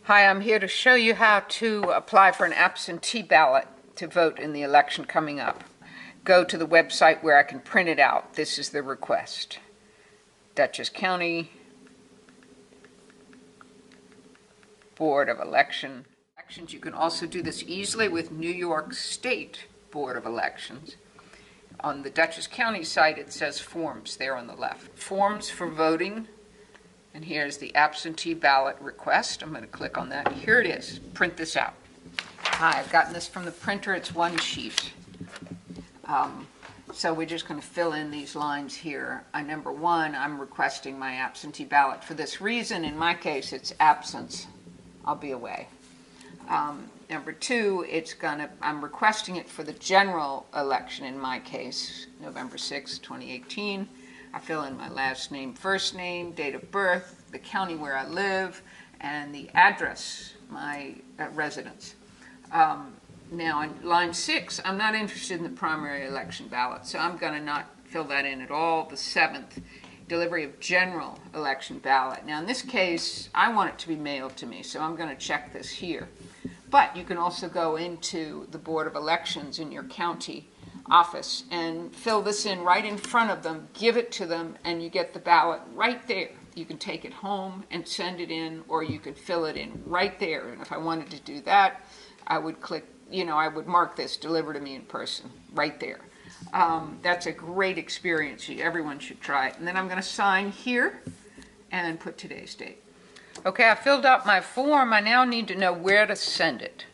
Hi, I'm here to show you how to apply for an absentee ballot to vote in the election coming up. Go to the website where I can print it out. This is the request. Dutchess County Board of Elections. You can also do this easily with New York State Board of Elections. On the Dutchess County site, it says forms there on the left. Forms for voting. And here's the absentee ballot request. I'm going to click on that. Here it is. Print this out. Hi, I've gotten this from the printer. It's one sheet. So we're just going to fill in these lines here. Number one, I'm requesting my absentee ballot for this reason. In my case, it's absence. I'll be away. Number two, I'm requesting it for the general election, in my case, November 6, 2018. I fill in my last name, first name, date of birth, the county where I live, and the address, my residence. Now, in line 6, I'm not interested in the primary election ballot, so I'm going to not fill that in at all. The 7th, delivery of general election ballot. Now, in this case, I want it to be mailed to me, so I'm going to check this here. But you can also go into the Board of Elections in your county office and fill this in right in front of them, give it to them, and you get the ballot right there. You can take it home and send it in, or you could fill it in right there. And if I wanted to do that, I would click, I would mark this, deliver to me in person, right there. That's a great experience. Everyone should try it. And then I'm going to sign here and put today's date. Okay, I filled out my form. I now need to know where to send it.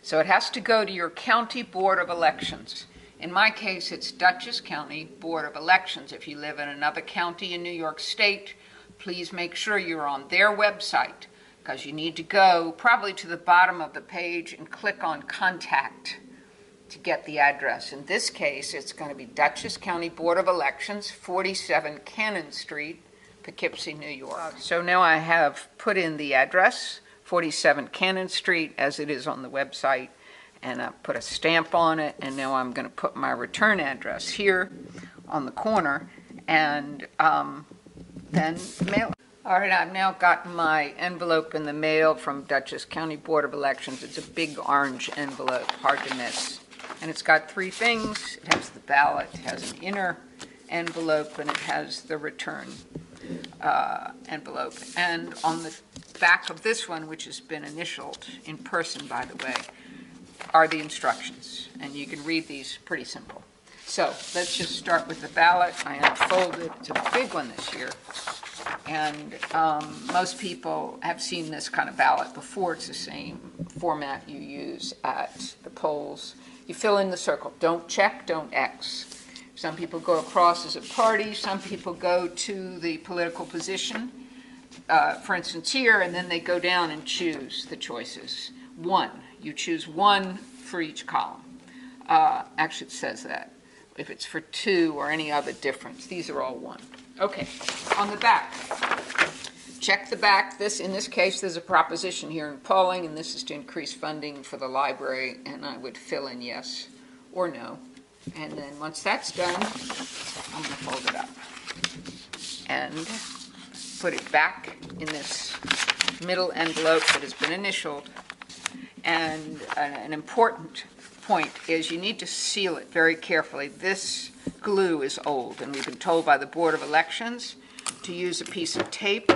So it has to go to your county board of elections. In my case, it's Dutchess County Board of Elections. If you live in another county in New York State, please make sure you're on their website, because you need to go probably to the bottom of the page and click on Contact to get the address. In this case, it's going to be Dutchess County Board of Elections, 47 Cannon Street, Poughkeepsie, New York. So now I have put in the address, 47 Cannon Street, as it is on the website, and I put a stamp on it, and now I'm going to put my return address here on the corner, and then mail it. All right, I've now gotten my envelope in the mail from Dutchess County Board of Elections. It's a big orange envelope, hard to miss. And it's got three things. It has the ballot, it has an inner envelope, and it has the return envelope. And on the back of this one, which has been initialed in person, by the way, are the instructions. And you can read these, pretty simple. So let's just start with the ballot. I unfold it. It's a big one this year. And most people have seen this kind of ballot before. It's the same format you use at the polls. You fill in the circle. Don't check, don't X. Some people go across as a party. Some people go to the political position, for instance here, and then they go down and choose the choices. One. You choose one for each column. Actually, it says that. If it's for two or any other difference, these are all one. Okay, on the back, check the back. In this case, there's a proposition here in polling, and this is to increase funding for the library, and I would fill in yes or no. And then once that's done, I'm going to fold it up and put it back in this middle envelope that has been initialed. And an important point is you need to seal it very carefully. This glue is old, and we've been told by the Board of Elections to use a piece of tape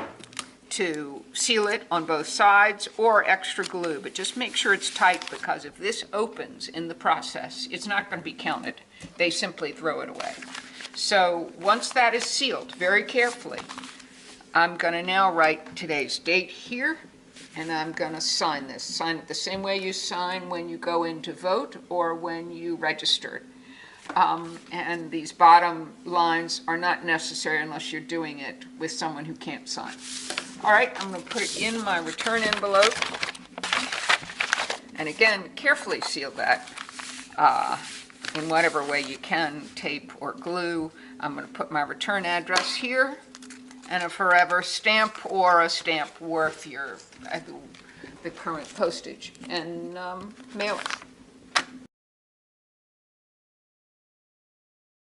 to seal it on both sides, or extra glue, but just make sure it's tight, because if this opens in the process, it's not going to be counted. They simply throw it away. So once that is sealed very carefully, I'm going to now write today's date here, and I'm going to sign this. Sign it the same way you sign when you go in to vote or when you registered. And these bottom lines are not necessary unless you're doing it with someone who can't sign. All right, I'm going to put it in my return envelope. And again, carefully seal that in whatever way you can, tape or glue. I'm going to put my return address here, and a forever stamp or a stamp worth the current postage, and mail it.